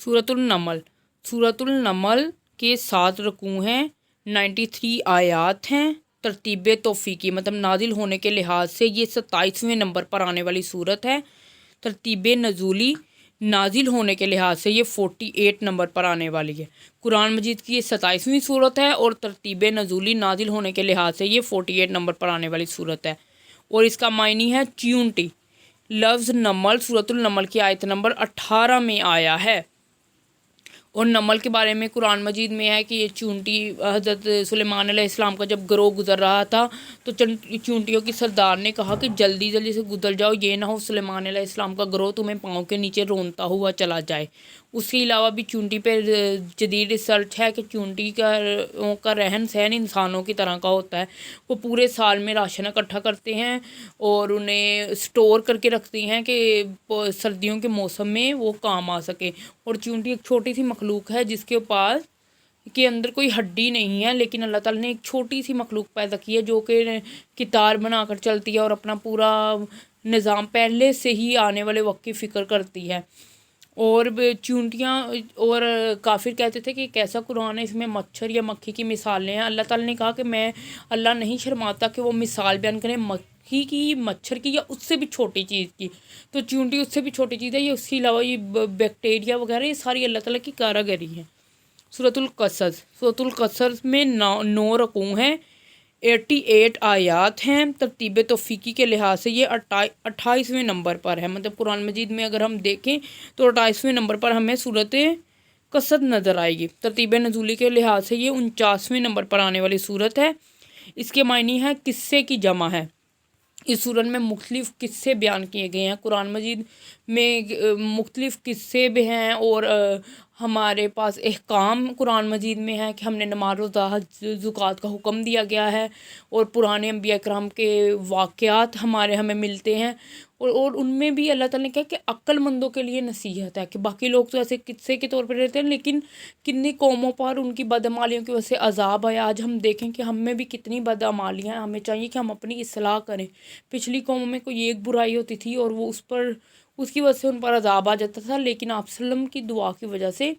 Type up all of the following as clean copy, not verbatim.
सूरतुल नमल के 7 रकू हैं, 93 आयात हैं। तरतीब तौफीकी मतलब नाजिल होने के लिहाज से ये 27वें नंबर पर आने वाली सूरत है। तरतीब नज़ूली नाजिल होने के लिहाज से ये 48 नंबर पर आने वाली है। कुरान मजीद की ये 27वीं सूरत है और तरतीब नज़ूली नाजिल होने के लिहाज से ये 48 नंबर पर आने वाली सूरत है। और इसका मायनी है च्यूंटी। लफ्ज़ नमल सूरतुल नमल की आयत नंबर 18 में आया है। और नमल के बारे में कुरान मजीद में है कि ये चूंटी हज़रत सुलेमान अलैहिस्सलाम का जब ग्रोह गुज़र रहा था तो चूंटियों की सरदार ने कहा कि जल्दी जल्दी से गुजर जाओ, ये ना हो सुलेमान अलैहिस्सलाम का ग्रोह तुम्हें पाँव के नीचे रोनता हुआ चला जाए। उसके अलावा भी चूंटी पे जदीद रिसर्च है कि चूंटी का रहन सहन इंसानों की तरह का होता है। वो पूरे साल में राशन इकट्ठा करते हैं और उन्हें स्टोर करके रखती हैं कि सर्दियों के मौसम में वो काम आ सके। और चूंटी एक छोटी सी मखलूक है जिसके पास के अंदर कोई हड्डी नहीं है, लेकिन अल्लाह ताला ने एक छोटी सी मखलूक पैदा की है जो कि कितार बनाकर चलती है और अपना पूरा निज़ाम पहले से ही आने वाले वक्त की फ़िक्र करती है। और चूंटियाँ और काफिर कहते थे कि कैसा कुरान है, इसमें मच्छर या मक्खी की मिसालें हैं। अल्लाह ताला ने कहा कि अल्लाह नहीं शर्माता कि वो मिसाल बयान करें मक्खी की, मच्छर की या उससे भी छोटी चीज़ की। तो चूंटी उससे भी छोटी चीज़ है। ये उसके अलावा ये बैक्टीरिया वगैरह ये सारी अल्लाह ताला की कारागरी है। सूरतुल कसस में 9 रकू हैं, 88 आयात हैं। तरतीब तौफीकी के लिहाज से ये 28वें नंबर पर है। मतलब कुरान मजीद में अगर हम देखें तो 28वें नंबर पर हमें सूरत कसद नज़र आएगी। तरतीब नज़ूली के लिहाज से ये 49वें नंबर पर आने वाली सूरत है। इसके मायने है किस्से की जमा है। इस सूरत में मुख्तलिफ़ किस्से बयान किए गए हैं। कुरान मजीद में मुख्तलिफ़ किस्से भी हैं और हमारे पास अहकाम कुरान मजीद में है कि हमने नमाज रोज़ा हज ज़कात का हुक्म दिया गया है। और पुराने अंबिया कराम के वाक़यात हमें मिलते हैं और उनमें भी अल्लाह ताला ने कहा कि अक्लमंदों के लिए नसीहत है। कि बाकी लोग तो ऐसे किस्से के तौर पर रहते हैं, लेकिन कितनी कौमों पर उनकी बदअमालियों की वजह से अजाब आया। आज हम देखें कि हम में भी कितनी बदअमालियाँ हैं। हमें चाहिए कि हम अपनी इस्लाह करें। पिछली कौमों में कोई एक बुराई होती थी और वो उसकी वजह से उन पर अजाब आ जाता था, लेकिन आप सल्लम की दुआ की वजह से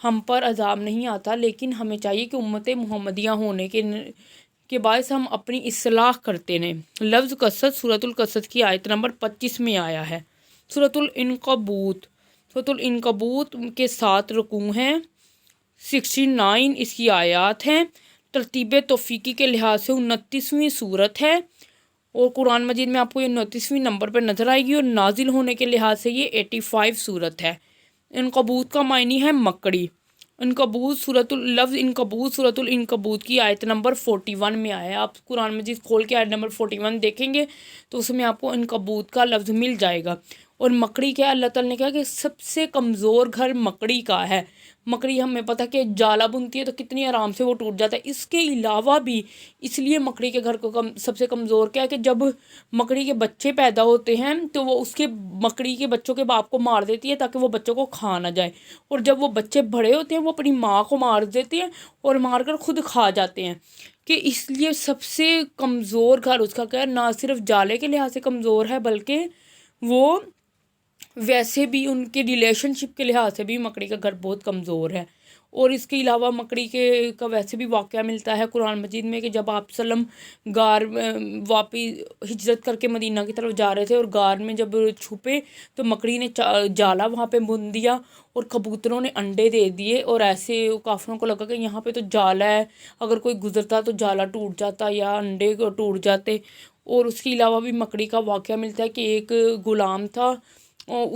हम पर अजाब नहीं आता। लेकिन हमें चाहिए कि उम्मत मुहम्मदिया होने के बायस हम अपनी इस्लाह करते रहें। लफ्ज़ कसद सूरतुल कसद की आयत नंबर 25 में आया है। सूरतुल इनकबूत के 7 रकू हैं, 69 इसकी आयात हैं। तरतीब तौफीकी के लिहाज से 29वीं सूरत है और कुरान मजीद में आपको ये 29वीं नंबर पर नज़र आएगी। और नाजिल होने के लिहाज से ये 85 सूरत है। इनकबूत का मायनी है मकड़ी। लफ्ज़ इनकबूत सूरतुल इनकबूत की आयत नंबर 41 में आया है। आप कुरान मजीद खोल के आयत नंबर 41 देखेंगे तो उसमें आपको इनकबूत का लफ्ज़ मिल जाएगा। और मकड़ी क्या, अल्लाह ताला ने कहा कि सबसे कमज़ोर घर मकड़ी का है। मकड़ी हमें पता कि जाला बुनती है तो कितनी आराम से वो टूट जाता है। इसके अलावा भी इसलिए मकड़ी के घर को सबसे कमज़ोर क्या है कि जब मकड़ी के बच्चे पैदा होते हैं तो वो मकड़ी के बच्चों के बाप को मार देती है ताकि वो बच्चों को खा ना जाए। और जब वो बच्चे बड़े होते हैं वो अपनी माँ को मार देती हैं और मार कर खुद खा जाते हैं। कि इसलिए सबसे कमज़ोर घर उसका क्या है, ना सिर्फ जाले के लिहाज से कमज़ोर है बल्कि वो वैसे भी उनके रिलेशनशिप के लिहाज से भी मकड़ी का घर बहुत कमज़ोर है। और इसके अलावा मकड़ी का वैसे भी वाक़या मिलता है कुरान मजीद में कि जब आप सल्लम गार वापस हिजरत करके मदीना की तरफ जा रहे थे और गार में जब छुपे तो मकड़ी ने जाला वहाँ पे बुन दिया और कबूतरों ने अंडे दे दिए। और ऐसे काफिरों को लगा कि यहाँ पे तो जाला है, अगर कोई गुजरता तो जाला टूट जाता या अंडे टूट जाते। और उसके अलावा भी मकड़ी का वाक़या मिलता है कि एक ग़ुलाम था और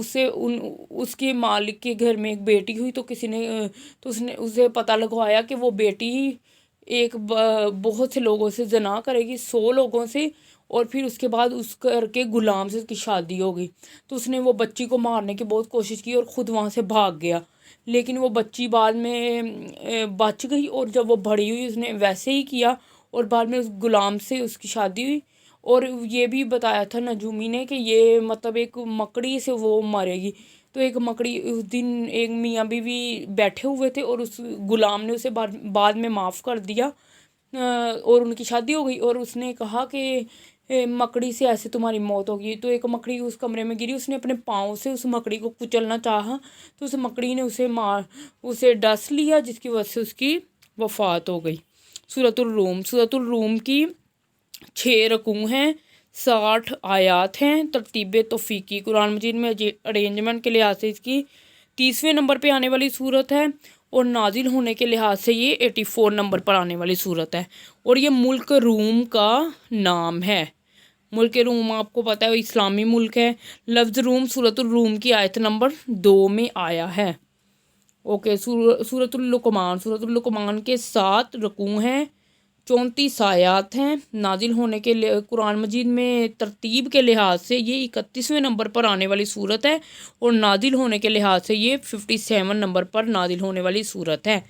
उसके मालिक के घर में एक बेटी हुई तो किसी ने तो उसने उसे पता लगवाया कि वो बेटी बहुत से लोगों से जना करेगी, 100 लोगों से। और फिर उसके बाद उस घर के ग़ुलाम से उसकी शादी हो गई। तो उसने वो बच्ची को मारने की बहुत कोशिश की और ख़ुद वहाँ से भाग गया, लेकिन वो बच्ची बाद में बच गई। और जब वो बड़ी हुई उसने वैसे ही किया और बाद में उस ग़ुलाम से उसकी शादी हुई। और ये भी बताया था नजूमी ने कि ये मतलब एक मकड़ी से वो मरेगी। तो एक मकड़ी उस दिन एक मियाँ बीवी बैठे हुए थे और उस ग़ुलाम ने उसे बाद में माफ़ कर दिया और उनकी शादी हो गई। और उसने कहा कि मकड़ी से ऐसे तुम्हारी मौत होगी। तो एक मकड़ी उस कमरे में गिरी, उसने अपने पाँव से उस मकड़ी को कुचलना चाहा, तो उस मकड़ी ने उसे डस लिया, जिसकी वजह से उसकी वफ़ात हो गई। सूरतुल रूम की 6 रकू हैं, 60 आयात हैं। तरतीब तौफीकी, कुरान मजीद में अरेंजमेंट के लिहाज से इसकी 30वें नंबर पे आने वाली सूरत है, और नाजिल होने के लिहाज से ये 84 नंबर पर आने वाली सूरत है। और ये मुल्क रूम का नाम है। मुल्क रूम आपको पता है इस्लामी मुल्क है। लफ्ज़ रूम सूरतुल रूम की आयत नंबर 2 में आया है। ओके, सूरतुल लुकमान के 7 रकू हैं, 34 आयात हैं। नाजिल होने के कुरान मजीद में तरतीब के लिहाज से ये 31वें नंबर पर आने वाली सूरत है, और नाजिल होने के लिहाज से ये 57 नंबर पर नाजिल होने वाली सूरत है।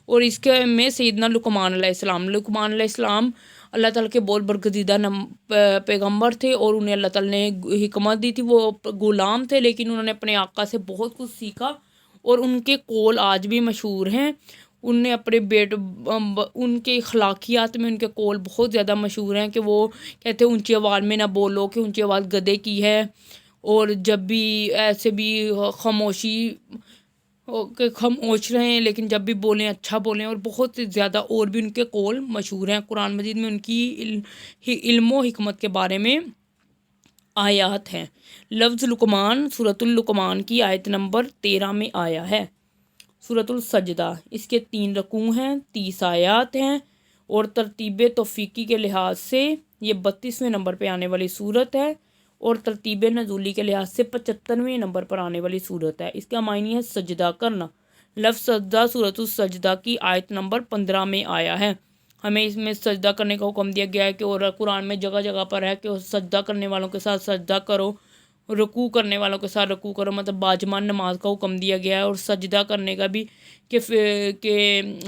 और इसके में सैयदना लुकमान अलैहिस्सलाम अल्लाह ताला के बहुत बरगज़ीदा पैगम्बर थे, और उन्हें अल्लाह ताला ने हिकमत दी थी। वो ग़ुलाम थे, लेकिन उन्होंने अपने आका से बहुत कुछ सीखा, और उनके कौल आज भी मशहूर हैं। उनने अपने उनके अखलाकियात में उनके कौल बहुत ज़्यादा मशहूर हैं कि वो कहते हैं ऊंची आवाज़ में ना बोलो, कि ऊंची आवाज़ गधे की है, और जब भी ऐसे भी खामोश रहें, लेकिन जब भी बोलें अच्छा बोलें, और बहुत ज़्यादा और भी उनके कौल मशहूर हैं। कुरान मजीद में उनकी इल्म व हिकमत के बारे में आयात हैं। लफ्ज़ लुकमान सूरतुल लुकमान की आयत नंबर 13 में आया है। सूरतुल सजदा, इसके 3 रकू हैं, 30 आयात हैं, और तरतीब तौफीकी के लिहाज से ये 32वें नंबर पे आने वाली सूरत है, और तरतीब नज़ूली के लिहाज से 75वें नंबर पर आने वाली सूरत है। इसका मायने है सजदा करना। लफ्ज़ सजदा सूरतुल सजदा की आयत नंबर 15 में आया है। हमें इसमें सजदा करने का हुक्म दिया गया है कि, और कुरान में जगह जगह पर है कि सजदा करने वालों के साथ सजदा करो, रुकू करने वालों के साथ रुकू करो, मतलब बाजमान नमाज का हुक्म दिया गया है। और सजदा करने का भी कि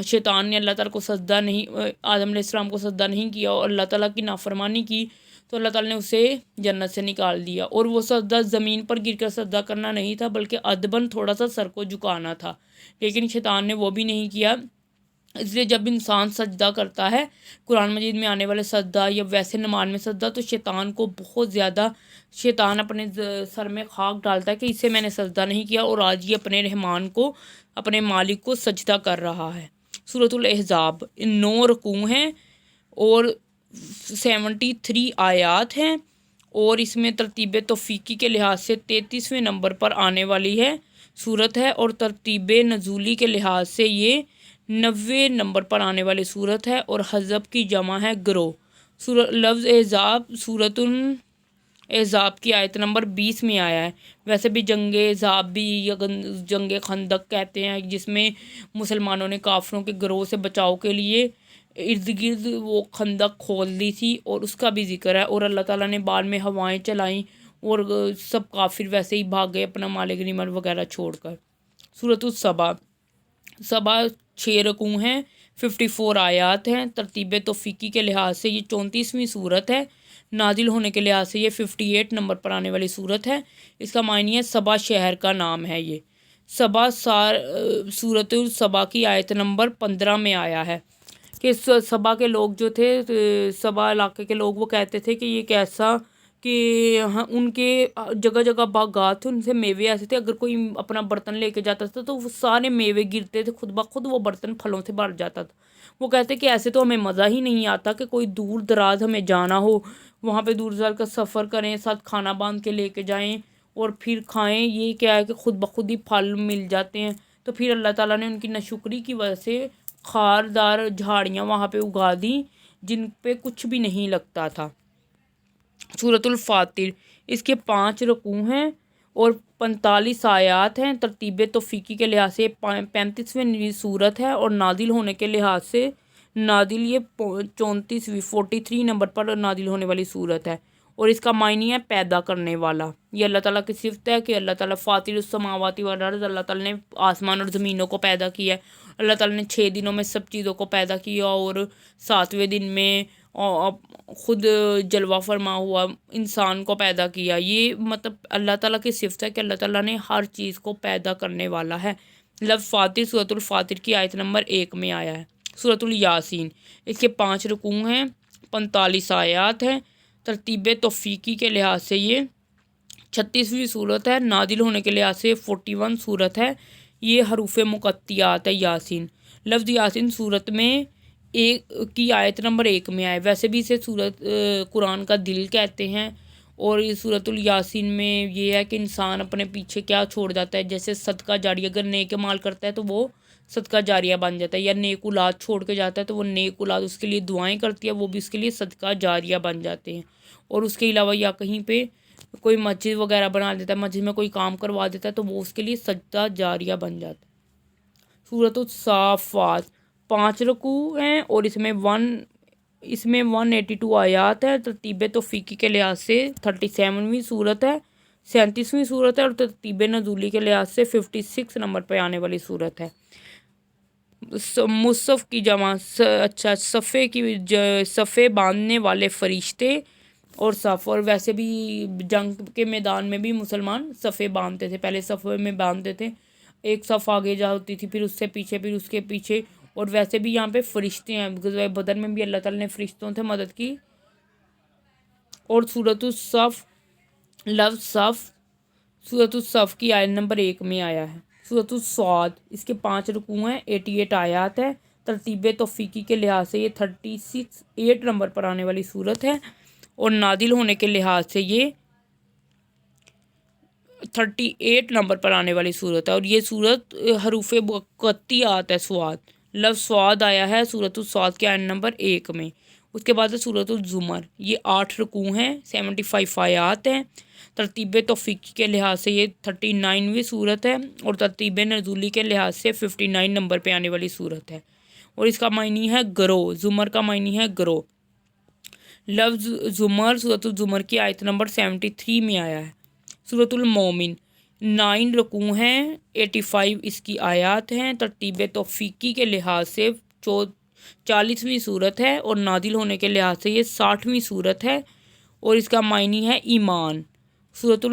शैतान ने अल्लाह ताला को सजदा नहीं, आदम अलैहिस्सलाम को सजदा नहीं किया, और अल्लाह ताला की नाफरमानी की, तो अल्लाह ताला ने उसे जन्नत से निकाल दिया। और वो सजदा ज़मीन पर गिर कर सजदा करना नहीं था, बल्कि अदबन थोड़ा सा सर को झुकाना था, लेकिन शैतान ने वो भी नहीं किया। इसलिए जब इंसान सजदा करता है, कुरान मजीद में आने वाले सजदा या वैसे नमाज में सजदा, तो शैतान को बहुत ज़्यादा, शैतान अपने सर में खाक डालता है कि इसे मैंने सजदा नहीं किया, और आज ये अपने रहमान को, अपने मालिक को सजदा कर रहा है। सूरतुल अहज़ाब 9 रकू हैं, और 73 आयात हैं, और इसमें तरतीब तौफीकी के लिहाज से 33वें नंबर पर आने वाली है सूरत है, और तरतीब नज़ूली के लिहाज से ये 90 नंबर पर आने वाली सूरत है, और हज़ब की जमा है ग्रोह। लफ्ज़ एज़ाब सूरतुल एज़ाब की आयत नंबर 20 में आया है। वैसे भी जंग एज़ाब भी या जंग खंदक कहते हैं, जिसमें मुसलमानों ने काफरों के ग्रोह से बचाव के लिए इर्द गिर्द वो खंदक खोल दी थी, और उसका भी जिक्र है। और अल्लाह ताला ने बाद में हवाएं चलाई, और सब काफिर वैसे ही भाग गए अपना माल गनीमत वगैरह छोड़कर। सूरतुल सबा 6 रकू हैं, 54 आयात हैं। तरतीब तौफीकी के लिहाज से ये 34वीं सूरत है। नाजिल होने के लिहाज से ये 58 नंबर पर आने वाली सूरत है। इसका मायने है सबा शहर का नाम है। ये सबा सूरतुल सबा की आयत नंबर 15 में आया है कि सबा के लोग जो थे, सबा इलाके के लोग, वो कहते थे कि ये कैसा कि हाँ, उनके जगह जगह बागात थे, उनसे मेवे ऐसे थे, अगर कोई अपना बर्तन लेके जाता था तो वो सारे मेवे गिरते थे, खुद ब खुद वो बर्तन फलों से भर जाता था। वो कहते कि ऐसे तो हमें मज़ा ही नहीं आता कि कोई दूर दराज हमें जाना हो, वहाँ पे दूर दराज का सफ़र करें, साथ खाना बांध के लेके जाएं और फिर खाएं। ये क्या है कि खुद ब खुद ही फल मिल जाते हैं। तो फिर अल्लाह ताला ने उनकी नाशुक्री की वजह से खारदार झाड़ियाँ वहाँ पे उगा दी, जिन पे कुछ भी नहीं लगता था। सूरतुल फातिर, इसके 5 रकू हैं और 45 आयात हैं। तरतीब तौफीकी के लिहाज से 35वीं सूरत है, और नादिल होने के लिहाज से नादिल ये 43 नंबर पर नादिल होने वाली सूरत है। और इसका मायने है पैदा करने वाला। ये अल्लाह ताला की सिफत है कि अल्लाह ताला फातिर समावाती वल अर्ज़, अल्लाह ताला ने आसमान और ज़मीनों को पैदा किया है। अल्लाह ताला ने 6 दिनों में सब चीज़ों को पैदा किया, और 7वें दिन में खुद जलवा फरमा हुआ इंसान को पैदा किया। ये मतलब अल्लाह ताला की सिफत है कि अल्लाह ताला ने हर चीज़ को पैदा करने वाला है। लफ्ज़ फातिर सूरतुल फातिर की आयत नंबर 1 में आया है। सूरतुल यासीन, इसके 5 रकू हैं, 45 आयात हैं। ترتیب توفیقی کے لحاظ سے یہ 36ویں صورت ہے، نازل ہونے کے لحاظ سے 41 صورت ہے۔ یہ حروف مقطعات ہے یاسین۔ لفظ یاسین صورت میں ایک کی آیت نمبر 1 میں آئے، ویسے بھی اسے صورت قرآن کا دل کہتے ہیں، اور یہ صورت الیاسین میں یہ ہے کہ انسان اپنے پیچھے کیا چھوڑ جاتا ہے، جیسے صدقہ جاریہ، اگر نیک مال کرتا ہے تو وہ صدقہ جاریہ بن جاتا ہے، یا نیک اولاد چھوڑ کے جاتا ہے تو وہ نیک اولاد اس کے لیے دعائیں کرتی ہے، وہ بھی اس کے لیے صدقہ جاریہ بن جاتے ہیں۔ اور اس کے علاوہ یا کہیں پہ کوئی مسجد وغیرہ بنا دیتا ہے، مسجد میں کوئی کام کروا دیتا ہے تو وہ اس کے لیے صدقہ جاریہ بن جاتا ہے۔ سورۃ الصافات 5 رکوع ہیں اور اس میں 182 آیات ہے۔ ترتیب توفیقی کے لحاظ سے 37ویں صورت ہے، 37ویں صورت ہے، اور ترتیب نزولی کے لحاظ سے 56 نمبر پہ آنے والی صورت ہے۔ مصحف کی جمع صفے باندھنے والے فرشتے اور صف، اور ویسے بھی جنگ کے میدان میں بھی مسلمان صفے باندھتے تھے، پہلے صفے میں باندھتے تھے، ایک صف آگے جا ہوتی تھی، پھر اس سے پیچھے، پھر اس کے پیچھے، اور ویسے بھی یہاں پہ فرشتے ہیں، غزوہ بدر میں بھی اللہ تعالیٰ نے فرشتوں سے مدد کی۔ اور سورۃ الصف، لفظ صف سورۃ الصف کی آیت نمبر 1 میں آیا ہے۔ سورۃ الصاد، اس کے 5 رکوع ہیں، 88 آیات ہے۔ ترتیب توفیقی کے لحاظ سے یہ 8 نمبر پر آنے والی صورت ہے، اور نازل ہونے کے لحاظ سے یہ 38 نمبر پر آنے والی صورت ہے، اور یہ صورت حروف مقطعات ہے۔ سواد، لفظ سواد آیا ہے سورۃ الصاد کے آیت نمبر 1 میں۔ اس کے بعد ہے سورۃ الزمر، یہ 8 رکوع ہیں، 75 آیات ہیں۔ ترتیب توفیقی کے لحاظ سے یہ 39ویں صورت ہے، اور ترتیب نزولی کے لحاظ سے 59 نمبر پہ آنے والی صورت ہے، اور اس کا معنی ہے گروہ، زمر کا معنی ہے گروہ۔ لفظ زمر سورۃ الزمر کی آیت نمبر 73 میں آیا ہے۔ سورۃ المومن 9 رکوع ہیں، 85 اس کی آیات ہیں۔ ترتیب توفیقی کے لحاظ سے 40ویں صورت ہے، اور نازل ہونے کے لحاظ سے یہ 60ویں صورت ہے، اور اس کا معنی ہے ایمان۔ سورۃ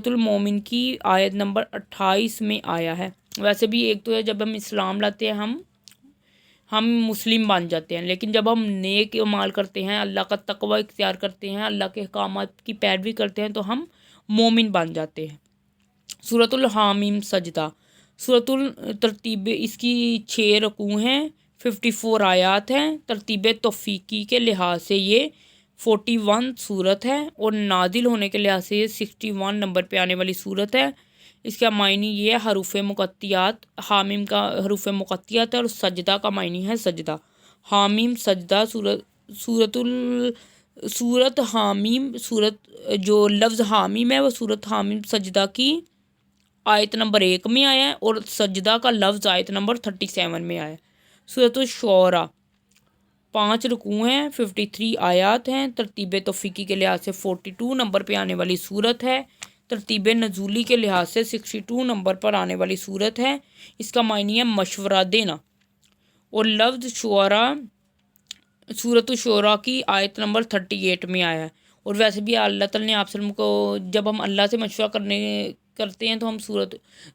المومن کی آیت نمبر 28 میں آیا ہے۔ ویسے بھی ایک تو ہے جب ہم اسلام لاتے ہیں ہم مسلم بن جاتے ہیں، لیکن جب ہم نیک اعمال کرتے ہیں، اللہ کا تقوی اختیار کرتے ہیں، اللہ کے احکامات کی پیروی کرتے ہیں، تو ہم مومن بن جاتے ہیں۔ سورۃ الحامیم سجدہ، ترتیب اس کی 6 رکوع ہیں، 54 آیات ہیں۔ ترتیب توفیقی کے لحاظ سے یہ 41 صورت ہے، اور نازل ہونے کے لحاظ سے یہ 61 نمبر پہ آنے والی صورت ہے۔ اس کا معنی یہ ہے حروف مقطعات، حامیم کا حروف مقطعات ہے، اور سجدہ کا معنی ہے سجدہ۔ حامیم سجدہ، سورت حامیم، جو لفظ حامیم ہے وہ سورت حامیم سجدہ کی آیت نمبر 1 میں آیا ہے، اور سجدہ کا لفظ آیت نمبر 37 میں آیا ہے۔ سورۃ الشعراء 5 رکوع ہیں، 53 آیات ہیں۔ ترتیب توفیقی کے لحاظ سے 42 نمبر پہ آنے والی صورت ہے۔ ترتیب نزولی کے لحاظ سے 62 نمبر پر آنے والی صورت ہے۔ اس کا معنی ہے مشورہ دینا، اور لفظ شعراء سورۃ الشعراء کی آیت نمبر 38 میں آیا ہے۔ اور ویسے بھی اللہ تعالیٰ نے آپ وسلم کو، جب ہم اللہ سے مشورہ کرتے ہیں تو ہم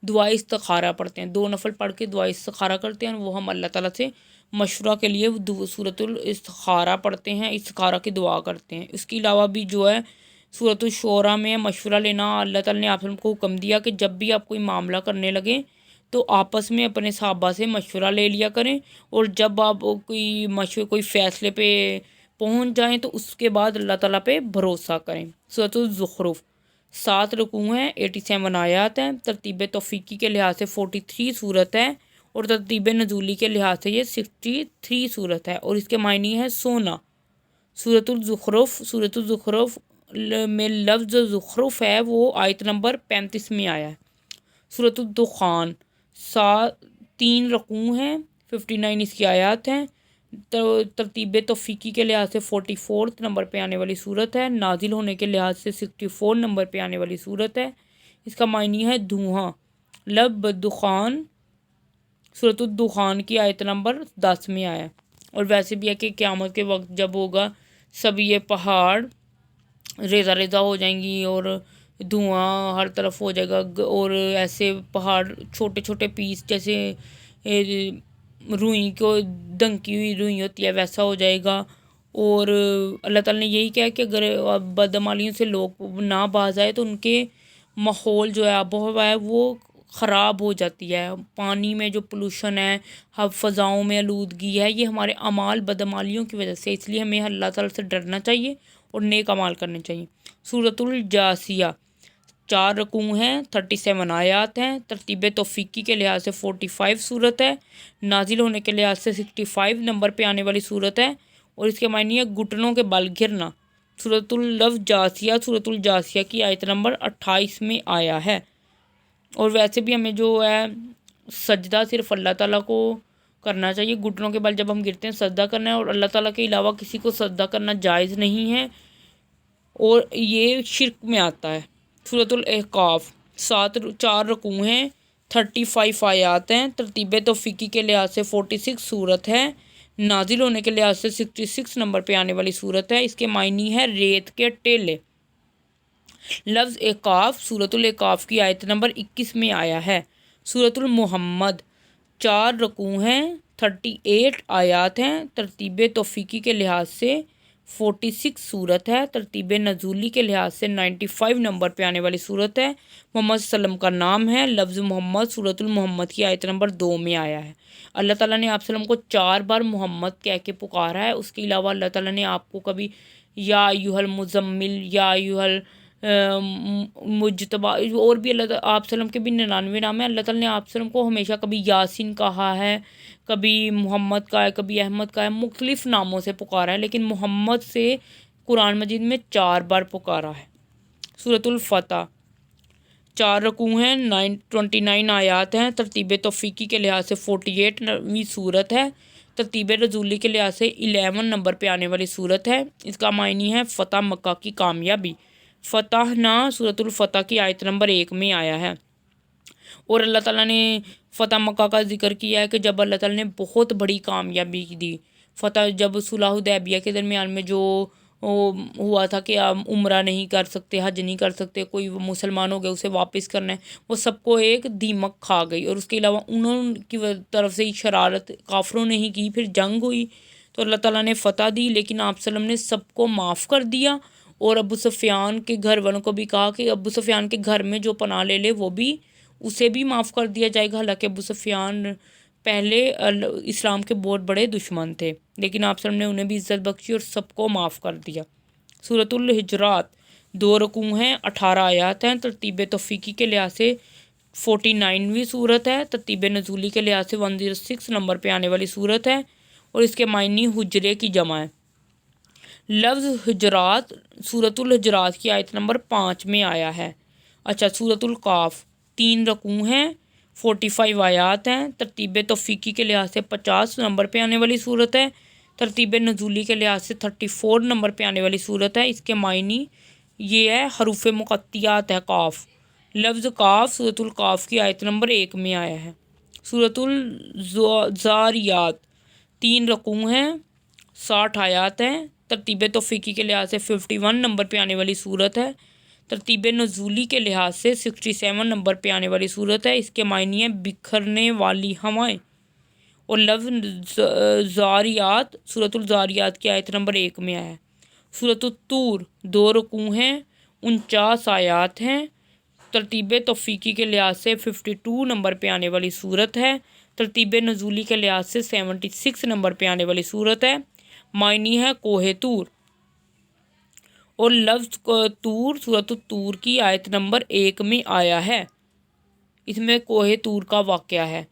دعائے استخارہ پڑھتے ہیں، 2 نفل پڑھ کے دعائے استخارہ کرتے ہیں، وہ ہم اللہ تعالیٰ سے مشورہ کے لیے سورۃ الاستخارہ پڑھتے ہیں، استخارہ کی دعا کرتے ہیں۔ اس کے علاوہ بھی جو ہے سورۃ الشعراء میں مشورہ لینا، اللہ تعالیٰ نے آپ کو حکم دیا کہ جب بھی آپ کوئی معاملہ کرنے لگیں تو آپس میں اپنے صحابہ سے مشورہ لے لیا کریں، اور جب آپ کوئی فیصلے پہ پہنچ جائیں تو اس کے بعد اللہ تعالیٰ پہ بھروسہ کریں۔ سورۃ الزخرف 7 رکوع ہیں، 87 آیات ہیں۔ ترتیب توفیقی کے لحاظ سے 43 صورت ہے، اور ترتیب نزولی کے لحاظ سے یہ 63 صورت ہے، اور اس کے معنی ہے سونا۔ سورۃ الزخرف میں لفظ زخرف ہے وہ آیت نمبر 35 میں آیا ہے۔ سورۃ الدخان 3 رکوع ہیں، 59 اس کی آیات ہیں۔ ترتیب توفیقی کے لحاظ سے 44 نمبر پہ آنے والی صورت ہے، نازل ہونے کے لحاظ سے 64 نمبر پہ آنے والی صورت ہے۔ اس کا معنی ہے دھواں، لب دخان۔ سورۃ الدخان کی آیت نمبر 10 میں آیا ہے۔ اور ویسے بھی ہے کہ قیامت کے وقت جب ہوگا، سب یہ پہاڑ ریزہ ریزہ ہو جائیں گی، اور دھواں ہر طرف ہو جائے گا، اور ایسے پہاڑ چھوٹے چھوٹے پیس، جیسے روئی کو دنکی ہوئی روئی ہوتی ہے ویسا ہو جائے گا، اور اللہ تعالیٰ نے یہی کہا کہ اگر بدعمالیوں سے لوگ نہ باز آئے تو ان کے ماحول جو ہے آب و ہوا ہے وہ خراب ہو جاتی ہے. پانی میں جو پولوشن ہے، فضاؤں میں آلودگی ہے، یہ ہمارے اعمال بدعمالیوں کی وجہ سے. اس لیے ہمیں اللہ تعالیٰ سے ڈرنا چاہیے اور نیک اعمال کرنے چاہیے. سورۃ الجاثیہ 4 رکوع ہیں، 37 آیات ہیں. ترتیب توفیقی کے لحاظ سے 45 صورت ہے. نازل ہونے کے لحاظ سے 65 نمبر پہ آنے والی صورت ہے. اور اس کے معنی ہے گھٹنوں کے بل گرنا. سورۃ الجاثیہ سورۃ الجاثیہ کی آیت نمبر 28 میں آیا ہے. اور ویسے بھی ہمیں جو ہے سجدہ صرف اللہ تعالیٰ کو کرنا چاہیے. گھٹنوں کے بل جب ہم گرتے ہیں سجدہ کرنا ہے، اور اللہ تعالیٰ کے علاوہ کسی کو سجدہ کرنا جائز نہیں ہے، اور یہ شرک میں آتا ہے. سورۃ الاحقاف 4 رکوع ہیں، 35 آیات ہیں. ترتیب توفیقی کے لحاظ سے 46 صورت ہے. نازل ہونے کے لحاظ سے 66 نمبر پہ آنے والی صورت ہے. اس کے معنی ہے ریت کے ٹیلے. لفظ احقاف سورۃ الاحقاف کی آیت نمبر 21 میں آیا ہے. سورۃ المحمد 4 رکوع ہیں، 38 آیات ہیں. ترتیب توفیقی کے لحاظ سے 46 صورت ہے. ترتیب نزولی کے لحاظ سے 95 نمبر پہ آنے والی صورت ہے. محمد صلی اللہ علیہ وسلم کا نام ہے. لفظ محمد سورۃ المحمد کی آیت نمبر 2 میں آیا ہے. اللہ تعالیٰ نے آپ صلی اللہ علیہ وسلم کو 4 بار محمد کہہ کے پکارا ہے. اس کے علاوہ اللہ تعالیٰ نے آپ کو کبھی یا ایھا المزمل، یا ایھا مجتبیٰ، اور بھی اللہ تعالیٰ آپ صلی اللہ علیہ وسلم کے بھی 99 نام ہیں. اللہ تعالیٰ نے آپ صلی اللہ علیہ وسلم کو ہمیشہ کبھی یاسین کہا ہے، کبھی محمد کا ہے، کبھی احمد کا ہے، مختلف ناموں سے پکارا ہے، لیکن محمد سے قرآن مجید میں 4 بار پکارا ہے. سورۃ الفتح 4 رکوع ہیں، 29 آیات ہیں. ترتیب توفیقی کے لحاظ سے 48ویں صورت ہے. ترتیب رزولی کے لحاظ سے 11 نمبر پہ آنے والی صورت ہے. اس کا معنی ہے فتح مکہ کی کامیابی. فتح نا سورۃ الفتح کی آیت نمبر 1 میں آیا ہے. اور اللہ تعالیٰ نے فتح مکہ کا ذکر کیا ہے کہ جب اللہ تعالیٰ نے بہت بڑی کامیابی دی. فتح جب صلح حدیبیہ کے درمیان میں جو ہوا تھا کہ آپ عمرہ نہیں کر سکتے، حج نہیں کر سکتے، کوئی مسلمان ہو گئے اسے واپس کرنا ہے، وہ سب کو ایک دیمک کھا گئی. اور اس کے علاوہ انہوں کی طرف سے شرارت کافروں نے ہی کی. پھر جنگ ہوئی تو اللہ تعالیٰ نے فتح دی، لیکن آپ صلی اللہ علیہ وسلم نے سب کو معاف کر دیا. اور ابو سفیان کے گھر والوں کو بھی کہا کہ ابو سفیان کے گھر میں جو پناہ لے لے وہ بھی اسے بھی معاف کر دیا جائے گا. حالانکہ ابو سفیان پہلے اسلام کے بہت بڑے دشمن تھے، لیکن آپ صلی اللہ علیہ وسلم نے انہیں بھی عزت بخشی اور سب کو معاف کر دیا. سورۃ الحجرات 2 رکوع ہیں، 18 آیات ہیں. ترتیب توفیقی کے لحاظ سے 49ویں صورت ہے. ترتیب نزولی کے لحاظ سے 106 نمبر پہ آنے والی صورت ہے. اور اس کے معنی حجرے کی جمع ہے. لفظ حجرات سورۃ الحجرات کی آیت نمبر 5 میں آیا ہے. اچھا، سورۃ القاف 3 رکوع ہیں، 45 آیات ہیں. ترتیب توفیقی کے لحاظ سے 50 نمبر پہ آنے والی صورت ہے. ترتیب نزولی کے لحاظ سے 34 نمبر پہ آنے والی صورت ہے. اس کے معنی یہ ہے حروف مقطعات ہے قاف. لفظ قاف سورۃ القاف کی آیت نمبر 1 میں آیا ہے. سورۃ الزاریات 3 رکوع ہیں، 60 آیات ہیں. ترتیب توفیقی کے لحاظ سے 51 نمبر پہ آنے والی صورت ہے. ترتیب نزولی کے لحاظ سے 67 نمبر پہ آنے والی صورت ہے. اس کے معنی ہے بکھرنے والی ہوائیں. اور لفظ زاریات سورۃ الزاریات کی آیت نمبر 1 میں آیا ہے. سورۃ الطور 2 رکوع ہیں، 49 آیات ہیں. ترتیب توفیقی کے لحاظ سے 52 نمبر پہ آنے والی صورت ہے. ترتیب نزولی کے لحاظ سے 76 نمبر پہ آنے والی صورت ہے. معنی ہے کوہ طور. اور لفظ طور سورۃ الطور کی آیت نمبر 1 میں آیا ہے. اس میں کوہ طور کا واقعہ ہے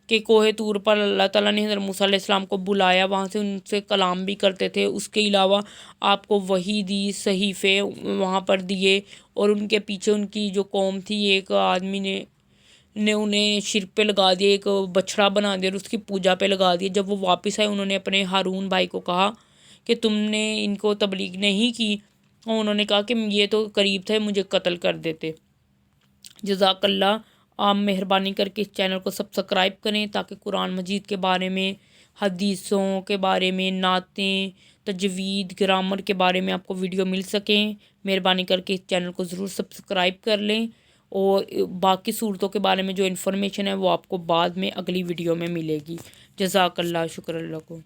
کہ کوہ طور پر اللہ تعالیٰ نے حضرت موسیٰ علیہ السلام کو بلایا، وہاں سے ان سے کلام بھی کرتے تھے. اس کے علاوہ آپ کو وحی دی، صحیفے وہاں پر دیے. اور ان کے پیچھے ان کی جو قوم تھی، ایک آدمی نے انہیں شرک پہ لگا دیا، ایک بچھڑا بنا دیا اور اس کی پوجا پہ لگا دیا. جب وہ واپس آئے انہوں نے اپنے ہارون بھائی کو کہا کہ تم نے ان کو تبلیغ نہیں کی، اور انہوں نے کہا کہ یہ تو قریب تھے مجھے قتل کر دیتے. جزاک اللہ. آپ مہربانی کر کے اس چینل کو سبسکرائب کریں تاکہ قرآن مجید کے بارے میں، حدیثوں کے بارے میں، نعتیں، تجوید، گرامر کے بارے میں آپ کو ویڈیو مل سکیں. مہربانی کر کے اس چینل کو ضرور سبسکرائب کر لیں. اور باقی صورتوں کے بارے میں جو انفارمیشن ہے وہ آپ کو بعد میں اگلی ویڈیو میں ملے گی. جزاک اللہ. شکر اللہ کو.